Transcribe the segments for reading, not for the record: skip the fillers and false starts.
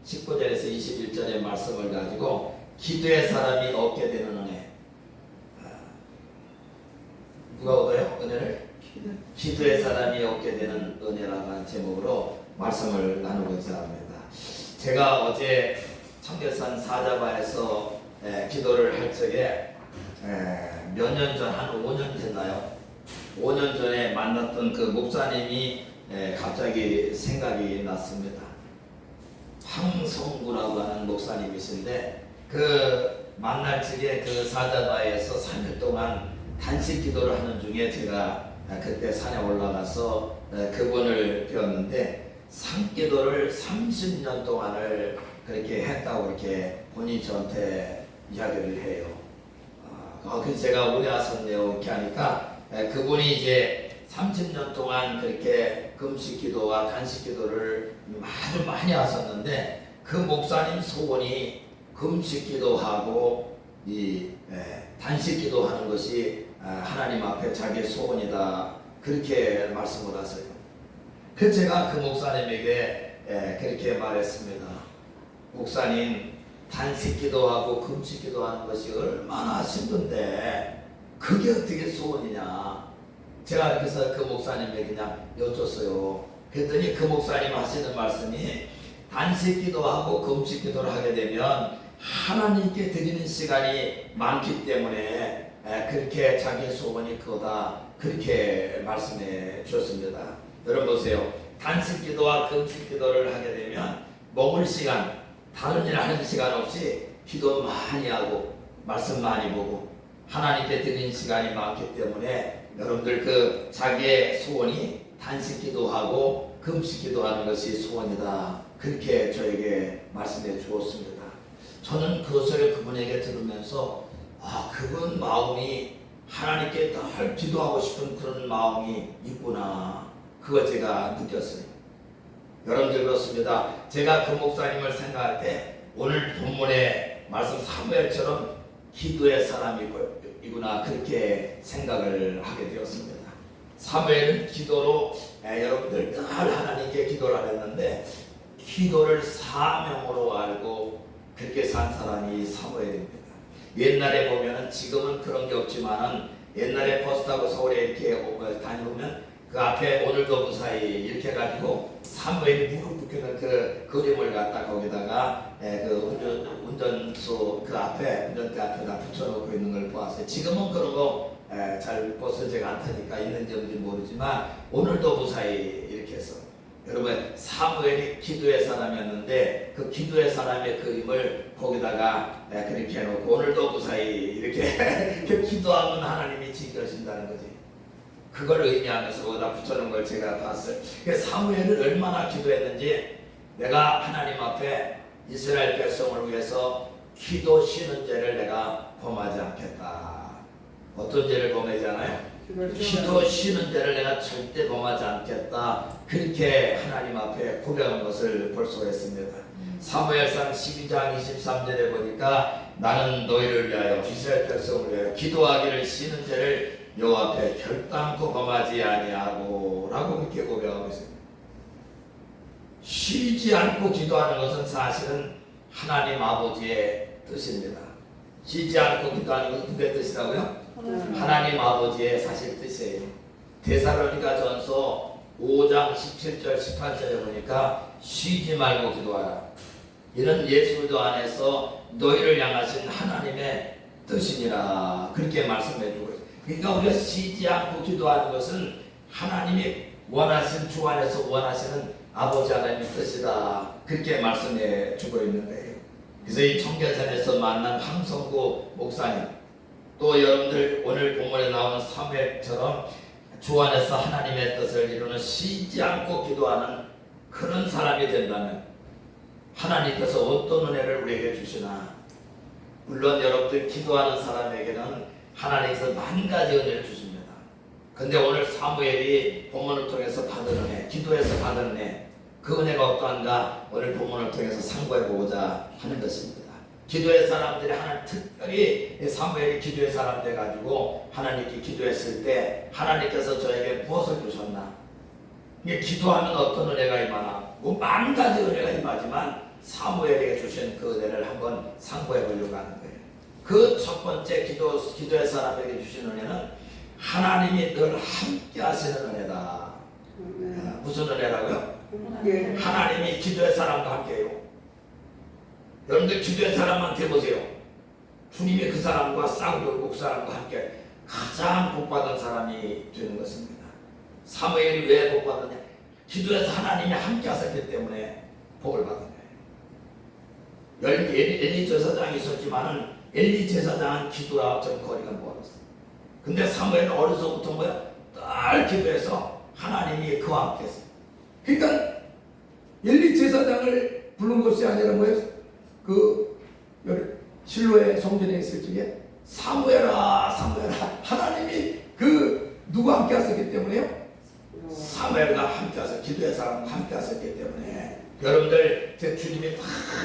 19절에서 21절의 말씀을 가지고 기도의 사람이 얻게 되는 은혜. 누가 얻어요? 은혜를? 기도의 사람이 얻게 되는 은혜라고 하는 제목으로 말씀을 나누고자 합니다. 제가 어제 청계산 사자바에서 기도를 할 적에 몇 년 전, 한 5년 됐나요? 5년 전에 만났던 그 목사님이 갑자기 생각이 났습니다. 황성구라고 하는 목사님이신데 그 만날 적에 그 사자바에서 3일 동안 단식 기도를 하는 중에 제가 그때 산에 올라가서 그분을 배웠는데 산기도를 30년 동안을 그렇게 했다고 이렇게 본인이 저한테 이야기를 해요. 그래서 제가 오래 왔었네요 이렇게 하니까 그분이 이제 30년 동안 그렇게 금식 기도와 단식 기도를 아주 많이 하셨는데 그 목사님 소원이 금식 기도하고 이 단식 기도하는 것이 하나님 앞에 자기의 소원이다 그렇게 말씀을 하세요. 그래서 제가 그 목사님에게 그렇게 말했습니다. 목사님, 단식 기도하고 금식 기도하는 것이 얼마나 힘든데 그게 어떻게 소원이냐. 제가 그래서 그 목사님에게 그냥 여쭸어요. 그랬더니 그 목사님 하시는 말씀이 단식 기도하고 금식 기도를 하게 되면 하나님께 드리는 시간이 많기 때문에 그렇게 자기의 소원이 크다 그렇게 말씀해 주셨습니다. 여러분 보세요. 단식 기도와 금식 기도를 하게 되면 먹을 시간, 다른 일 하는 시간 없이 기도 많이 하고 말씀 많이 보고 하나님께 드리는 시간이 많기 때문에 여러분들 그 자기의 소원이 단식 기도하고 금식 기도하는 것이 소원이다 그렇게 저에게 말씀해 주었습니다. 저는 그것을 그분에게 들으면서 그분 마음이 하나님께 늘 기도하고 싶은 그런 마음이 있구나 그걸 제가 느꼈어요. 여러분들 그렇습니다. 제가 그 목사님을 생각할 때 오늘 본문의 말씀 사무엘처럼 기도의 사람이구나 그렇게 생각을 하게 되었습니다. 사무엘은 기도로 여러분들 늘 하나님께 기도를 했는데 기도를 사명으로 알고 그렇게 산 사람이 사무엘입니다. 옛날에 보면은 지금은 그런 게 없지만은 옛날에 버스 타고 서울에 이렇게 다니면 그 앞에 오늘도 무사히 이렇게 해가지고 사무엘이 무릎 꿇는 그 그림을 갖다 거기다가 그 운전소 그 앞에 운전대 앞에다 붙여놓고 있는 걸 보았어요. 지금은 그런 거 잘 버스 제가 안 타니까 있는지 없는지 모르지만 오늘도 무사히 이렇게 해서 여러분 사무엘이 기도의 사람이었는데 그 기도의 사람의 그림을 거기다가 그렇게 해놓고 오늘도 무사히 이렇게 기도하면 하나님이 지켜주신다는 거지. 그걸 의미하면서 거기다 붙여놓은 걸 제가 봤어요. 사무엘은 얼마나 기도했는지 내가 하나님 앞에 이스라엘 백성을 위해서 기도 쉬는 죄를 내가 범하지 않겠다. 어떤 죄를 범하지 않아요? 기도 쉬는 죄를 내가 절대 범하지 않겠다. 그렇게 하나님 앞에 고백한 것을 볼 수가 있습니다. 사무엘상 12장 23절에 보니까 나는 너희를 위하여 이스라엘 백성을 위하여 기도하기를 쉬는 죄를 여호와 앞에 결단코 범하지 아니하고 라고 그렇게 고백하고 있습니다. 쉬지 않고 기도하는 것은 사실은 하나님 아버지의 뜻입니다. 쉬지 않고 기도하는 것은 누구의 뜻이라고요? 하나님 아버지의 사실 뜻이에요. 데살로니가 전서 5장 17절 18절에 보니까 쉬지 말고 기도하라. 이는 예수도 안에서 너희를 향하신 하나님의 뜻이니라 그렇게 말씀해 주고 있어요. 그러니까 우리가 쉬지 않고 기도하는 것은 하나님이 원하신 주 안에서 원하시는 아버지 하나님의 뜻이다 그렇게 말씀해 주고 있는 거예요. 그래서 이 청계산에서 만난 황성구 목사님 또 여러분들 오늘 본문에 나오는 사무엘처럼 주 안에서 하나님의 뜻을 이루는 쉬지 않고 기도하는 그런 사람이 된다면 하나님께서 어떤 은혜를 우리에게 주시나. 물론 여러분들 기도하는 사람에게는 하나님께서 만 가지 은혜를 주십니다. 근데 오늘 사무엘이 본문을 통해서 받은 은혜, 기도해서 받은 은혜, 그 은혜가 어떠한가 오늘 본문을 통해서 상고해보고자 하는 것입니다. 기도의 사람들이 하나님 특별히 사무엘이 기도의 사람 돼가지고 하나님께 기도했을 때 하나님께서 저에게 무엇을 주셨나? 이게 기도하면 어떤 은혜가 임하나? 뭐 만 가지 은혜가 임하지만 사무엘에게 주신 그 은혜를 한번 상고해 보려고 하는 거예요. 그 첫 번째 기도의 사람에게 주신 은혜는 하나님이 늘 함께 하시는 은혜다. 무슨 은혜라고요? 하나님이 기도의 사람과 함께해요. 여러분들 기도의 사람한테 보세요. 주님이 그 사람과 쌍둥이 그 사람과 함께 가장 복받은 사람이 되는 것입니다. 사무엘이 왜 복받았냐? 기도에서 하나님이 함께 하셨기 때문에 복을 받은 거예요. 엘리 제사장이 있었지만은 엘리 제사장은 기도와 좀 거리가 멀었어. 근데 사무엘은 어려서부터 뭐야? 늘 기도해서 하나님이 그와 함께 했어요. 그러니까 엘리 제사장을 부른 것이 아니라 뭐예요? 그 실로의 성전에 있을 적에 사무엘아 하나님이 그 누가 함께 하셨기 때문에요? 사무엘과 함께 하셨, 기도의 사람과 함께 하셨기 때문에 여러분들 주님이 다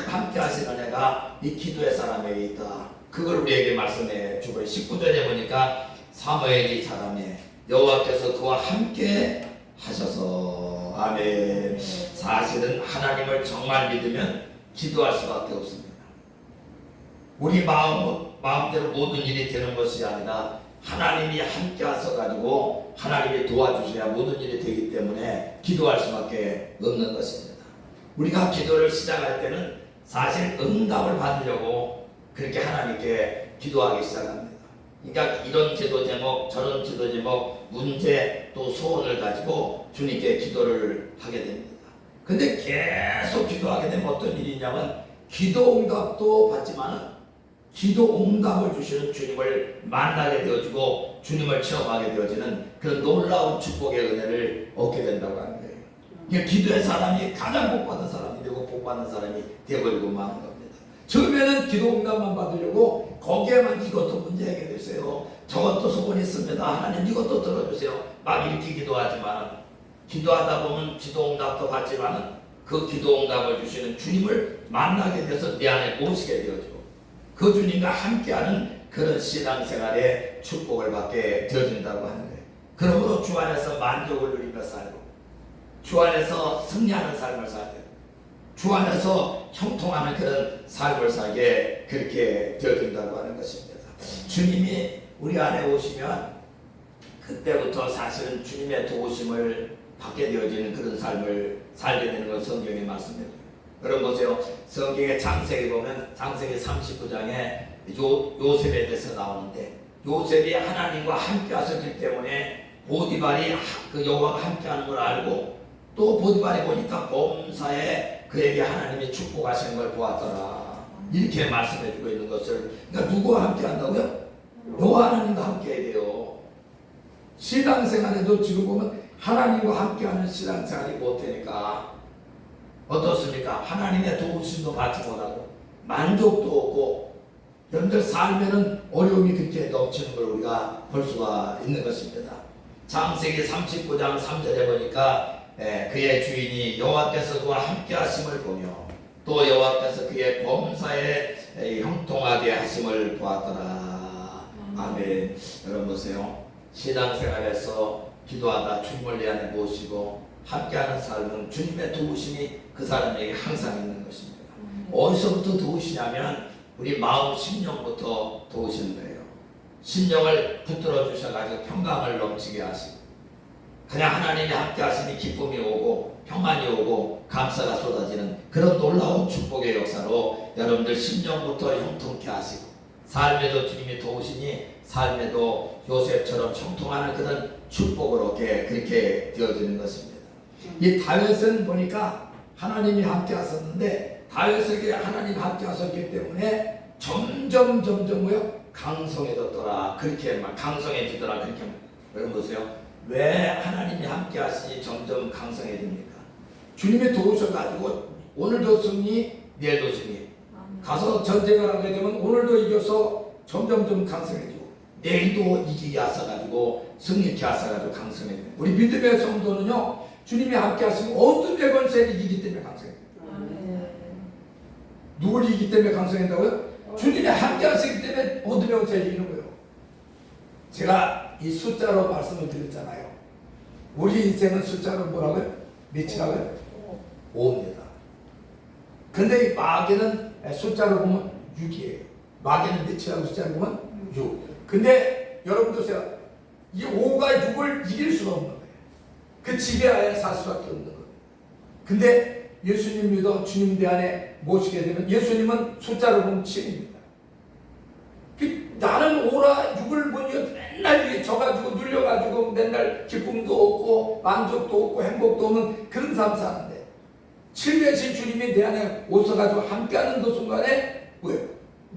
함께 하신 은혜가 이 기도의 사람에게 있다. 그걸 우리에게 말씀해 주고 19절에 보니까 사무엘이 자라매 여호와께서 그와 함께 하셔서 아멘. 사실은 하나님을 정말 믿으면 기도할 수밖에 없습니다. 우리 마음대로 모든 일이 되는 것이 아니라 하나님이 함께 하셔가지고 하나님이 도와주셔야 모든 일이 되기 때문에 기도할 수밖에 없는 것입니다. 우리가 기도를 시작할 때는 사실 응답을 받으려고 그렇게 하나님께 기도하기 시작합니다. 그러니까 이런 기도 제목 저런 기도 제목 문제 또 소원을 가지고 주님께 기도를 하게 됩니다. 근데 계속 기도하게 되면 어떤 일이 있냐면 기도 응답도 받지만 기도 응답을 주시는 주님을 만나게 되어지고 주님을 체험하게 되어지는 그런 놀라운 축복의 은혜를 얻게 된다고 하는 거예요. 그러니까 기도의 사람이 가장 복받은 사람이 되고 복받는 사람이 되어버리고 마는 겁니다. 처음에는 기도 응답만 받으려고 거기에만 이것도 문제 해결됐어요. 저것도 소원이 있습니다. 하나님 이것도 들어주세요. 막 이렇게 기도하지만 기도하다 보면 기도 응답도 받지만 그 기도 응답을 주시는 주님을 만나게 돼서 내 안에 모시게 되어지고 그 주님과 함께하는 그런 신앙생활의 축복을 받게 되어진다고 하는 거예요. 그러므로 주 안에서 만족을 누리며 살고 주 안에서 승리하는 삶을 살고 주 안에서 형통하는 그런 삶을 살게 그렇게 되어진다고 하는 것입니다. 주님이 우리 안에 오시면 그때부터 사실은 주님의 도우심을 받게 되어지는 그런 삶을 살게 되는 걸 성경에 말씀해요. 여러분 보세요. 성경의 창세기 보면 창세기 39장에 요셉에 대해서 나오는데 요셉이 하나님과 함께 하셨기 때문에 보디발이 그 여호와가 함께 하는 걸 알고 또 보디발이 보니까 범사에 그에게 하나님이 축복하시는 걸 보았더라. 이렇게 말씀해 주고 있는 것을 그러니까 누구와 함께 한다고요? 여호와 하나님과 함께 해야 돼요. 신앙생활에도 지금 보면 하나님과 함께하는 신앙생활이 못되니까 어떻습니까? 하나님의 도우심도 받지 못하고 만족도 없고 여러분들 삶에는 어려움이 그렇게 넘치는 걸 우리가 볼 수가 있는 것입니다. 창세기 39장 3절에 보니까 그의 주인이 여호와께서 그와 함께 하심을 보며 또 여호와께서 그의 범사에 형통하게 하심을 보았더라. 아멘. 여러분 보세요. 신앙생활에서 기도하다 주님을 내 안에 모시고 함께하는 삶은 주님의 도우심이 그 사람에게 항상 있는 것입니다. 어디서부터 도우시냐면 우리 마음 심령부터 도우시는 거예요. 심령을 붙들어 주셔가지고 평강을 넘치게 하시고 그냥 하나님이 함께 하시니 기쁨이 오고 평안이 오고 감사가 쏟아지는 그런 놀라운 축복의 역사로 여러분들 심령부터 형통케 하시고 삶에도 주님이 도우시니 삶에도 요셉처럼 형통하는 그런 축복으로 그렇게 되어지는 것입니다. 이 다윗은 보니까 하나님이 함께 하셨는데 다윗에게 하나님 함께 하셨기 때문에 점점 뭐요? 강성해졌더라. 그렇게 막 강성해지더라. 그렇게 여러분 보세요. 왜 하나님이 함께 하시니 점점 강성해집니까? 주님이 도우셔가지고 오늘도 승리, 내일도 승리. 가서 전쟁을 하게 되면 오늘도 이겨서 점점 강성해지고 내일도 이기게 하셔가지고 승리케 하셔가지고 강성해집니다. 우리 믿음의 성도는요. 주님이 함께 하시면 어둠의 권세를 이기기 때문에 강성해져요. 누굴 이기기 때문에 강성한다고요? 주님이 함께 하시기 때문에 어둠의 권세를 이기는 거예요. 제가 이 숫자로 말씀을 드렸잖아요. 우리 인생은 숫자로 뭐라고요? 몇이라고요? 5입니다. 근데 이 마귀는 숫자로 보면 6이에요. 마귀는 몇이라고 숫자로 보면 6. 근데 여러분 보세요. 이 5가 6을 이길 수가 없는 거예요. 그 지배하에 살 수밖에 없는 거예요. 근데 예수님 믿어 주님 대 안에 모시게 되면 예수님은 숫자로 보면 7입니다. 나는 5라 6을 보니 맨날 위에 져가지고 눌려가지고 맨날 기쁨도 없고 만족도 없고 행복도 없는 그런 삶 사는데 7 대신 주님이 내 안에 오셔가지고 함께하는 그 순간에 뭐예요?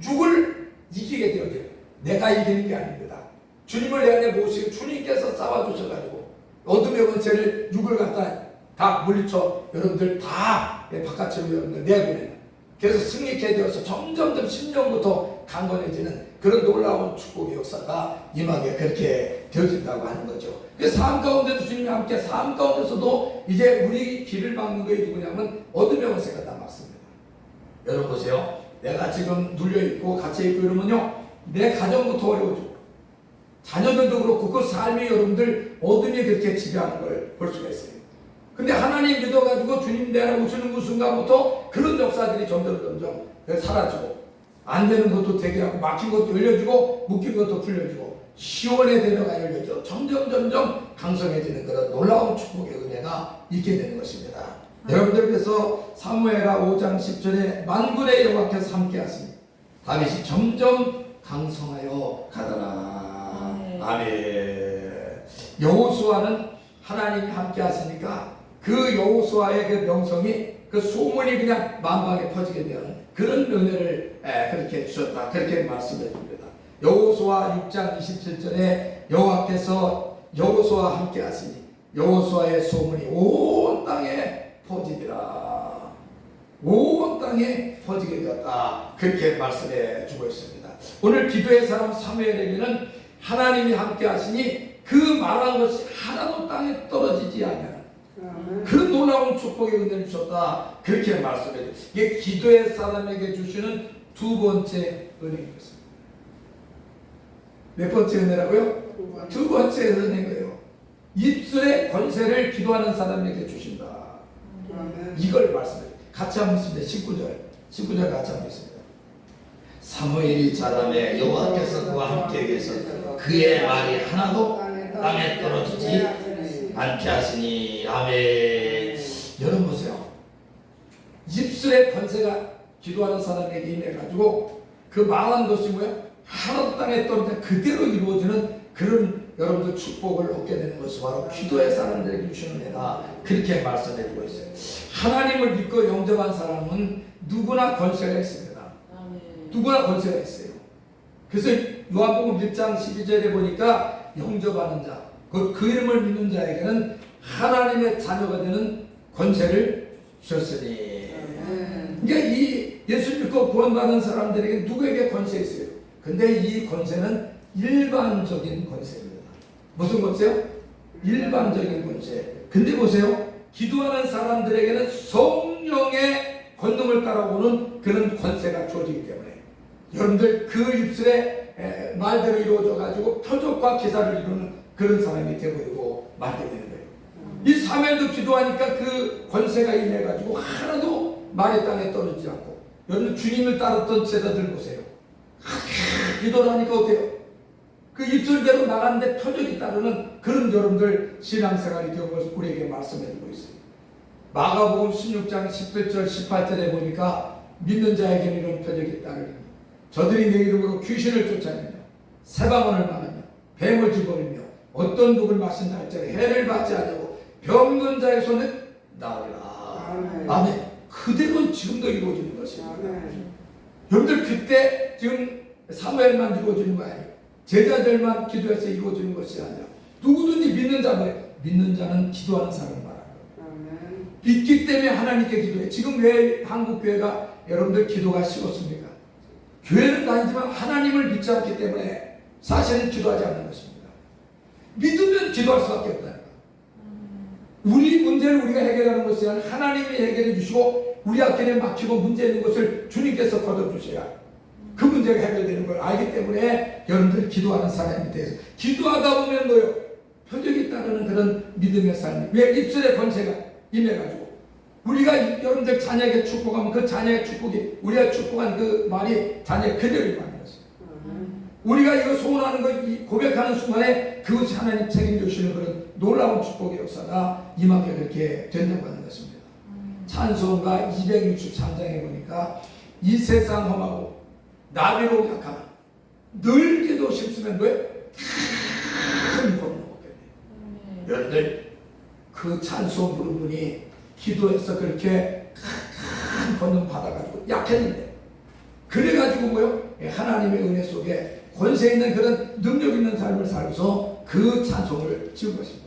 6을 이기게 되어져요. 내가 이기는 게 아닙니다. 주님을 내 안에 모시고 주님께서 싸워주셔가지고 어둠의 권세를 6을 갖다 다 물리쳐 여러분들 다 바깥으로 여러분들 내보내는, 그래서 승리케 되어서 점점점 심령부터 강건해지는 그런 놀라운 축복의 역사가 임하게 그렇게 되어진다고 하는 거죠. 그 삶 가운데도 주님이 함께 삶 가운데서도 이제 우리 길을 막는 것이 누구냐면 어둠의 권세가 다 막습니다. 여러분 보세요. 내가 지금 눌려있고 갇혀있고 이러면요 내 가정부터 어려워지고 자녀들도 그렇고 그 삶이 여러분들 어둠이 그렇게 지배하는 걸 볼 수가 있어요. 근데 하나님 믿어가지고 주님 내 안에 오시는 그 순간부터 그런 역사들이 점점 사라지고 안 되는 것도 되게 하고 막힌 것도 열려지고 묶인 것도 풀려지고 시원해되려가 열려져 점점 강성해지는 그런 놀라운 축복의 은혜가 있게 되는 것입니다. 여러분들께서 사무엘하 5장 10절에 만군의 여호와께서 함께 하시니 다윗이 점점 강성하여 가더라. 아멘. 여호수아는 하나님이 함께 하시니까 그 여호수아의 그 명성이 그 소문이 그냥 만방에 퍼지게 되는 그런 은혜를 그렇게 주셨다. 그렇게 말씀해 줍니다. 여호수아 6장 27절에 여호와께서 여호수아와 함께 하시니 여호수아의 소문이 온 땅에 퍼지리라. 온 땅에 퍼지게 되었다. 그렇게 말씀해 주고 있습니다. 오늘 기도의 사람 사무엘에게는 하나님이 함께 하시니 그 말한 것이 하나도 땅에 떨어지지 않냐. 그런 놀라운 축복의 은혜를 주셨다. 그렇게 말씀해 주셨습니다. 이게 기도의 사람에게 주시는 두 번째 은혜인 것입니다. 몇 번째 은혜라고요? 두 번째 은혜예요. 입술의 권세를 기도하는 사람에게 주신다. 이걸 말씀해 주세요. 같이 한번 있습니다. 19절 같이 한번 있습니다. 사무엘이 자라매 여호와께서 그와 함께 계셔서 그의 말이 하나도 땅에 떨어지지 않게 하시니. 아멘. 여러분 보세요. 입술의 권세가 기도하는 사람에게 임해가지고 그 말한 것이 뭐야? 하나도 땅에 떨어지지 그대로 이루어지는 그런 여러분들 축복을 얻게 되는 것이 바로 기도의 사람들에게 주시는 은혜다. 그렇게 말씀해주고 있어요. 하나님을 믿고 영접한 사람은 누구나 권세가 있습니다. 누구나 권세가 있어요. 그래서 요한복음 1장 12절에 보니까 영접하는 자, 그 이름을 믿는 자에게는 하나님의 자녀가 되는 권세를 주셨으니. 그러니까 이 예수 믿고 구원받은 사람들에게 누구에게 권세 있어요? 근데 이 권세는 일반적인 권세입니다. 무슨 권세요? 일반적인 권세. 근데 보세요. 기도하는 사람들에게는 성령의 권능을 따라오는 그런 권세가 주어지기 때문에 여러분들 그 입술에 말대로 이루어져 가지고 표적과 기사를 이루는 그런 사람이 되어버리고 말게 되는 거예요. 이 사무엘도 기도하니까 그 권세가 임해 가지고 하나도 말의 땅에 떨어지지 않고, 여러분 주님을 따랐던 제자들 보세요. 기도를 하니까 어때요? 그 입술대로 나가는데 표적이 따르는 그런 여러분들 신앙생활이 되어서 우리에게 말씀해주고 있어요. 마가복음 16장 17절 18절에 보니까 믿는 자에게는 이런 표적이 따르니 저들이 내 이름으로 귀신을 쫓아내며 새방언을 말하며 뱀을 집어내며 어떤 독을 마신다 할지라도 해를 받지 않냐고 병든 자의 손에 나으리라. 아멘. 그대로 지금도 이루어지는 것입니다. 여러분들 그때 지금 사무엘만 이루어지는 거 아니에요. 제자들만 기도해서 이루어지는 것이 아니라 누구든지 믿는 자만, 믿는 자는 기도하는 사람을 말하는 거예요. 믿기 때문에 하나님께 기도해. 지금 왜 한국교회가 여러분들 기도가 식었습니까? 교회는 다니지만 하나님을 믿지 않기 때문에 사실은 기도하지 않는 것입니다. 믿으면 기도할 수밖에 없다는 거예요. 우리 문제를 우리가 해결하는 것이 아니라 하나님이 해결해 주시고 우리 앞길에 막히고 문제 있는 것을 주님께서 거둬주셔야 그 문제가 해결되는 걸 알기 때문에 여러분들이 기도하는 사람이 돼서 기도하다 보면 뭐요? 표적이 따르는 그런 믿음의 삶이 왜 입술의 권세가 임해가지고 우리가 여러분들 자녀에게 축복하면 그 자녀의 축복이 우리가 축복한 그 말이 자녀의 그대로 임하는 것입니다. 우리가 이거 소원하는 거 고백하는 순간에 그것이 하나님 책임져주시는 그런 놀라운 축복의 역사가 임하게 그렇게 된다고 하는 것입니다. 찬송가 263장에 보니까 이 세상 험하고 나비로 약하나 늘기도 쉽으면 왜? 큰 권능 얻게 돼요. 여러분들 그 찬송 부른 분이 기도해서 그렇게 큰 권능 받아가지고 약했는데 그래가지고 뭐요? 하나님의 은혜 속에 권세 있는 그런 능력 있는 삶을 살면서 그 찬송을 지은 것입니다.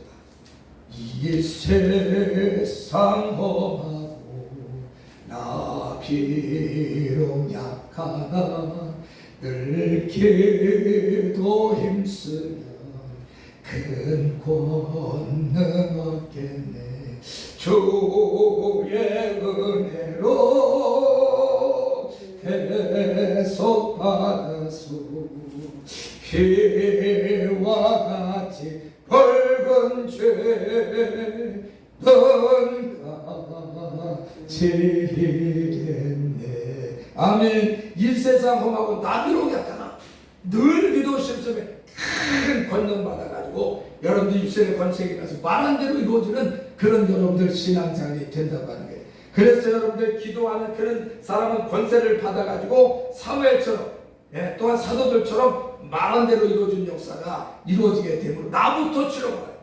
이 세상 험하고 나 비록 약하나 늘 기도 힘쓰면 큰 권능 얻겠네. 주의 은혜로 대속 받아서 피와 같이 붉은 죄는 가지겠네. 아멘. 이 세상 험하고 나비로 약하나 늘 기도 심으면 큰 권능 받아가지고 여러분들 입술의 권세에 가서 말한 대로 이루어지는 그런 여러분들 신앙생활이 된다고 하는 거예요. 그래서 여러분들 기도하는 그런 사람은 권세를 받아가지고 사무엘처럼 또한 사도들처럼 말한 대로 이루어진 역사가 이루어지게 되므로 나부터 치료받아요.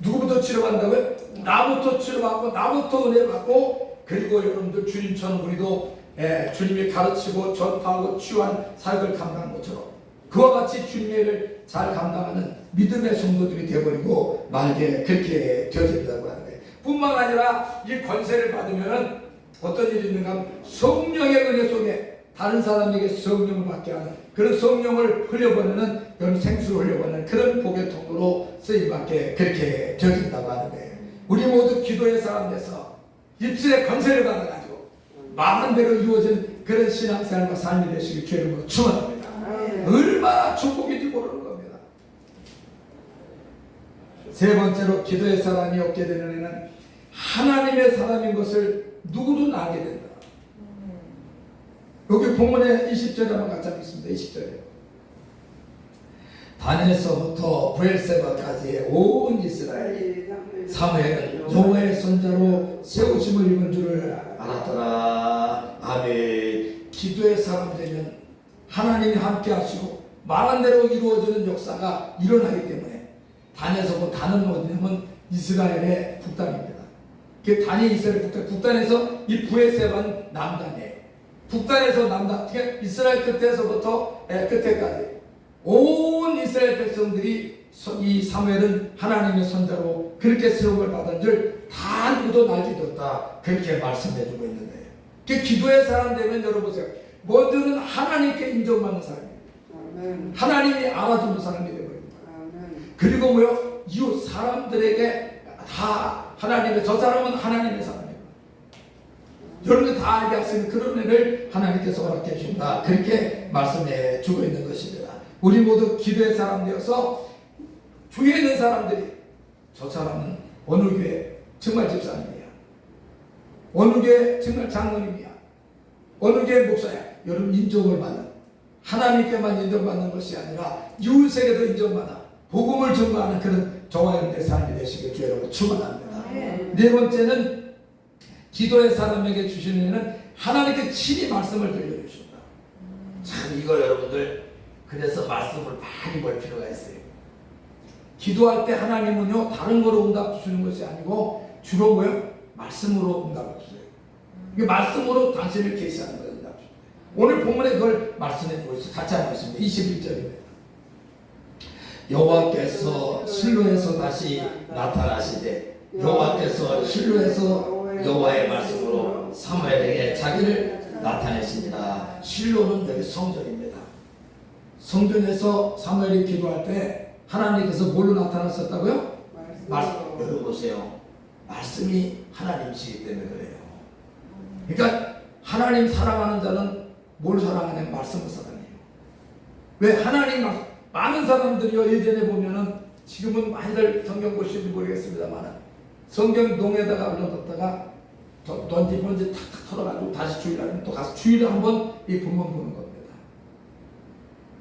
누구부터 치료받는다고요? 나부터 치료받고 나부터 은혜 받고 그리고 여러분들 주님처럼 우리도 주님이 가르치고 전파하고 치유한 사역을 감당한 것처럼 그와 같이 주님의 일을 잘 감당하는 믿음의 성도들이 되어버리고 말게 그렇게 되어진다고 하는 거예요. 뿐만 아니라 이 권세를 받으면 어떤 일이 있는가 하면 성령의 은혜 속에 다른 사람에게 성령을 받게 하는 그런 성령을 흘려보내는 그런 생수를 흘려보내는 그런 복의 통로로 쓰임받게 그렇게 되어진다고 하는 거예요. 우리 모두 기도의 사람 돼서 입술의 권세를 받아가지고 말한 대로 이루어지는 그런 신앙생활과 삶이 되시길 주의 이름으로 축원합니다. 얼마나 축복인지 모르는 겁니다. 세 번째로 기도의 사람이 얻게 되는 애는 하나님의 사람인 것을 누구든 알게 된다. 여기 본문의 20절에 한번 같이 읽겠습니다. 20절에 단에서부터 브엘세바까지의 온 이스라엘 사무엘은 여호와의 선자로 세우심을 입은 줄을 알았더라. 아멘. 기도의 사람 되면 하나님이 함께 하시고 말한 대로 이루어지는 역사가 일어나기 때문에 단에서부터 단은 어디냐면 이스라엘의 북단입니다. 그 단이 이스라엘 북단, 북단에서 이 브엘세바는 남단이에요. 북단에서 남단, 이스라엘 끝에서부터 끝에까지 온 이스라엘 백성들이 이 사무엘은 하나님의 선자로 그렇게 세움을 받은 줄 다 누구도 알게 되었다. 그렇게 말씀해주고 있는 거예요. 그 기도의 사람 되면 여러분보세요. 뭐든 하나님께 인정받는 사람이에요. 하나님이 알아주는 사람이 되어버립니다. 그리고 뭐요? 이웃 사람들에게 다 하나님의 저 사람은 하나님의 사람이에요. 여러분들 다 알게 하시는 그런 은혜를 하나님께서 허락해 주신다. 그렇게 말씀해 주고 있는 것입니다. 우리 모두 기도의 사람 되어서 주위에 있는 사람들이 저 사람은 어느 교회 정말 집사님이야. 어느 교회 정말 장로님이야. 어느 교회 목사야. 여러분 인정을 받는 하나님께만 인정받는 것이 아니라 이웃에게도 인정받아 복음을 전가하는 그런 저와 여러분의 삶이 되시길 주의 이름으로 축원합니다. 네 번째는 기도의 사람에게 주시는 은혜는 하나님께 친히 말씀을 들려주신다. 참 이거 여러분들 그래서 말씀을 많이 볼 필요가 있어요. 기도할 때 하나님은요 다른 거로 응답 주시는 것이 아니고 주로 뭐요? 말씀으로 응답을 주세요. 이게 말씀으로 당신을 계시하는 거예요. 응답 주세요. 오늘 본문에 그걸 말씀해 주고 있어요. 같이 한번 있습니다. 21절입니다. 여호와께서 실로에서 다시 나타나시되 여호와께서 실로에서 여호와의 말씀으로 사무엘에게 자기를 나타내십니다. 실로는 여기 성전입니다. 성전에서 사무엘이 기도할 때 하나님께서 뭘로 나타났었다고요? 말씀. 여러분 보세요. 말씀이 하나님이시기 때문에 그래요. 그러니까 하나님 사랑하는 자는 뭘 사랑하냐면 말씀을 사랑해요. 왜 하나님 많은 사람들이요 예전에 보면은 지금은 많이들 성경 보시는지 모르겠습니다만 성경 동에다가 올려뒀다가 먼지 탁탁 털어가지고 다시 주일하면 또 가서 주일에 한번 이 본문 보는 겁니다.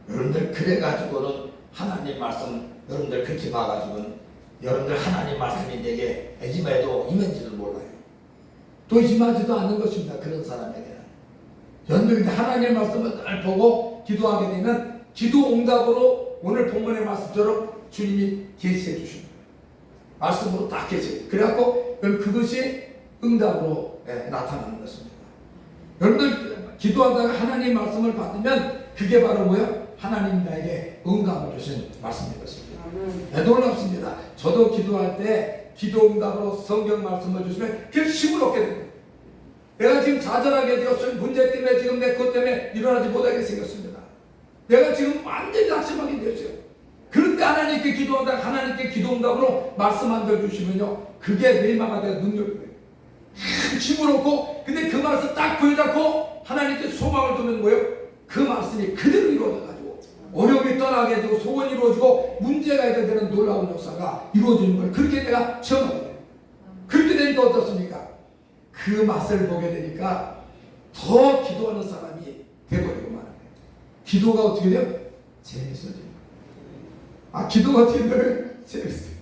여러분들 그래가지고는 하나님 말씀 여러분들 그렇게 봐가지고는 여러분들 하나님 말씀이 내게 임해도 임한지를 몰라요. 또 임하지도 않는 것입니다. 그런 사람에게는. 여러분들 하나님의 말씀을 늘 보고 기도하게 되면 기도 응답으로 오늘 본문의 말씀처럼 주님이 계시해 주신 거예요. 말씀으로 딱 계시해. 그래갖고 그것이 응답으로 나타나는 것입니다. 여러분들 기도하다가 하나님 말씀을 받으면 그게 바로 뭐예요? 하나님 나에게 응답을 주신 말씀인 것입니다. 놀랍습니다. 저도 기도할 때 기도 응답으로 성경 말씀을 주시면 그게 힘을 얻게 됩니다. 내가 지금 좌절하게 되었어요. 문제 때문에 지금 내 것 때문에 일어나지 못하게 생겼습니다. 내가 지금 완전히 낙심하게 되었어요. 그런데 하나님께 기도하다가 하나님께 기도 응답으로 말씀 한 절 주시면요, 그게 내마가 되어 능력이 돼요. 힘을 얻고, 근데 그 말씀 딱 부여잡고 하나님께 소망을 두면 뭐예요? 그 말씀이 그대로 이루어져가지고 어려움이 떠나게 되고 소원이 이루어지고 문제가 해결되는 놀라운 역사가 이루어지는 걸 그렇게 내가 체험하게 돼요. 그렇게 되니까 어떻습니까? 그 맛을 보게 되니까 더 기도하는 사람이 되어버리고 말아요. 기도가 어떻게 돼요? 재밌어져요. 기도가 어떻게 돼요? 재밌어요.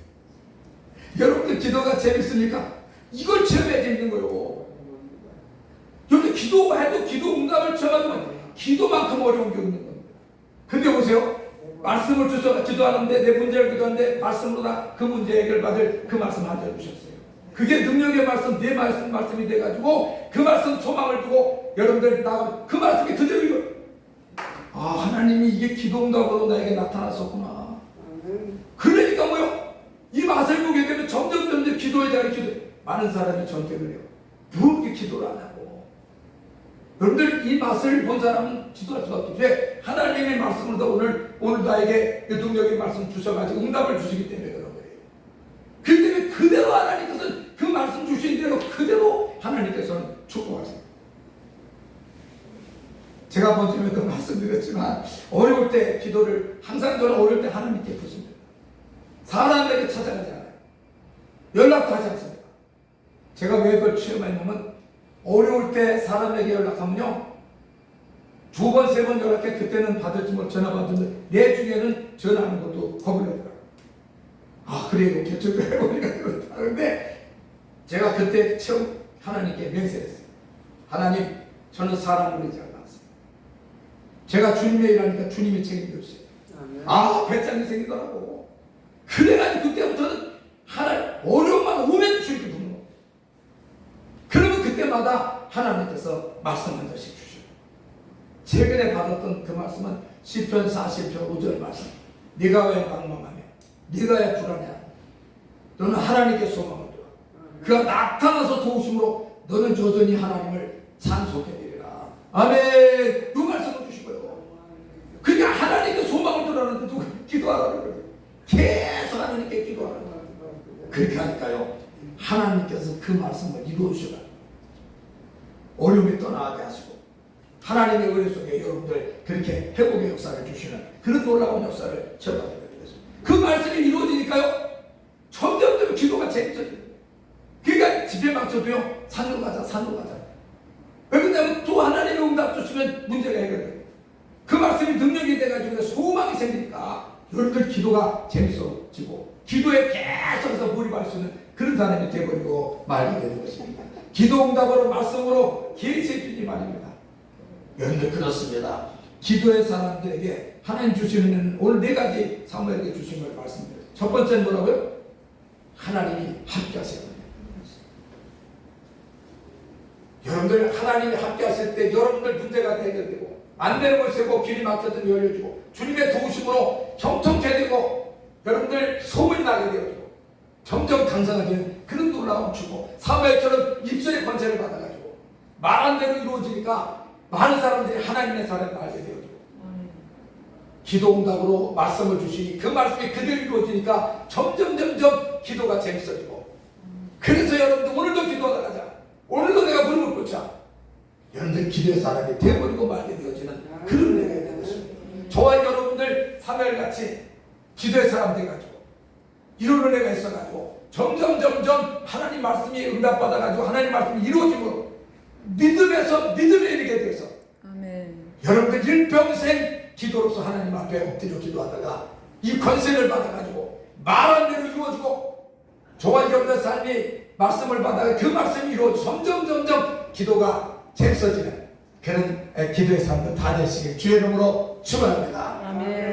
여러분들 기도가 재밌습니까? 이걸 체험해야 재밌는 거예요. 여러분 기도해도 기도 응답을 체험하면 기도만큼 어려운 게 없는 겁니다. 근데 보세요. 말씀을 주셔서 기도하는데 내 문제를 기도하는데 말씀으로 다 그 문제 해결받을 그 말씀 알려주셨어요. 그게 능력의 말씀, 내 말씀이 돼가지고 그 말씀 소망을 두고 여러분들 나가면 그 말씀이 그대로 이거. 하나님이 이게 기도 응답으로 나에게 나타났었구나. 그러니까 뭐요? 이 맛을 보게 되면 점점 기도에 대한 기도. 많은 사람이 저한테 그래요. 뭐 이렇게 기도를 안 하고. 여러분들 이 맛을 본 사람은 기도할 수밖에 없어요. 왜? 하나님의 말씀으로 오늘 나에게 능력의 말씀 주셔가지고 응답을 주시기 때문에 그런 거예요. 그 때문에 그대로 하나님께서는 그 말씀 주신 대로 그대로 하나님께서는 축복하세요. 제가 번쯤에 그 말씀드렸지만 어려울 때 기도를 항상 저는 어려울 때 하나님께 붓습니다. 사람에게 찾아가지 않아요. 연락도 하지 않습니다. 제가 왜 그걸 체험했냐면 어려울 때 사람에게 연락하면요 2번, 3번 연락해 그때는 받을지 못 전화 받는데 내 중에는 전화하는 것도 겁을 내더라고요. 그래요. 개척을 해보니까 그렇다. 그런데 제가 그때 처음 하나님께 맹세했어요. 하나님, 저는 사람을 의지 않았어요. 제가 주님의 일하니까 주님이 책임져주세요. 배짱이 생기더라고. 그래가지고 그때부터는 하나님 어려움만 오면 주님께 부르는 거예요. 그러면 그때마다 하나님께서 말씀 한 절씩 주셔요. 최근에 받았던 그 말씀은 시편 40편 5절 말씀. 네가 왜 방황하며 네가 왜 불안해하며 너는 하나님께 소망을 두어 그가 나타나서 도우심으로 너는 여전히 하나님을 찬송해드리라. 아멘. 이 말씀을 주시고요. 그러니까 하나님께 소망을 두라는데 누가 기도하라는 거예요. 계속 하나님께 기도하라는 거예요. 그렇게 하니까요 하나님께서 그 말씀을 이루어주시라. 어려움이 떠나게 하시고 하나님의 은혜 속에 여러분들 그렇게 회복의 역사를 주시는 그런 놀라운 역사를 체험하게 되겠습니다. 그 말씀이 이루어지니까요 점점 기도가 재밌어져요. 그러니까 집에 맞춰도요 산으로 가자. 왜 그러냐면 또 하나님의 응답 주시면 문제가 해결돼요. 그 말씀이 능력이 돼가지고 소망이 생기니까 여러분들 기도가 재밌어지고 기도에 계속해서 몰입할 수 있는 그런 사람이 되어버리고 말게 되는 것입니다. 기도 응답으로 말씀으로 계시해 주니 말입니다. 여러분들 그렇습니다. 기도의 사람들에게 하나님 주시는 오늘 4가지 사무엘에게 주신 걸 말씀드려요. 첫 번째는 뭐라고요? 하나님이 함께 하세요. 여러분들 하나님이 함께 하실 때 여러분들 문제가 해결되고 안 되는 걸 세고 길이 막혀든 열려주고 주님의 도우심으로 형통케 되고 여러분들 소문이 나게 되어지고 점점 강성해지는 그런 놀라운 축복. 사무엘처럼 입술의 권세를 받아가지고 말한 대로 이루어지니까 많은 사람들이 하나님의 사랑을 알게 되어지고 기도 응답으로 말씀을 주시니 그 말씀이 그대로 이루어지니까 점점 기도가 재밌어지고 그래서 여러분들 오늘도 기도하다 가자. 오늘도 내가 무릎을 꿇자. 여러분들 기도의 사람이 되어버리고 말게 되어지는 그런 은혜가 있는 것입니다. 저와 여러분들 사무엘같이 기도의 사람 돼가지고 이런 은혜가 있어가지고 점점 하나님 말씀이 응답받아가지고 하나님 말씀이 이루어지고 믿음에서 믿음에 이르게 돼서 아멘. 여러분들 일평생 기도로서 하나님 앞에 엎드려 기도하다가 이 권세를 받아가지고 말한 대로 이루어지고 저와 여러분의 삶이 말씀을 받아가 그 말씀이 이루어져 점점 기도가 쟁서지는 그런 기도의 삶도 다 되시길 주의 이름으로 축원합니다. 아멘.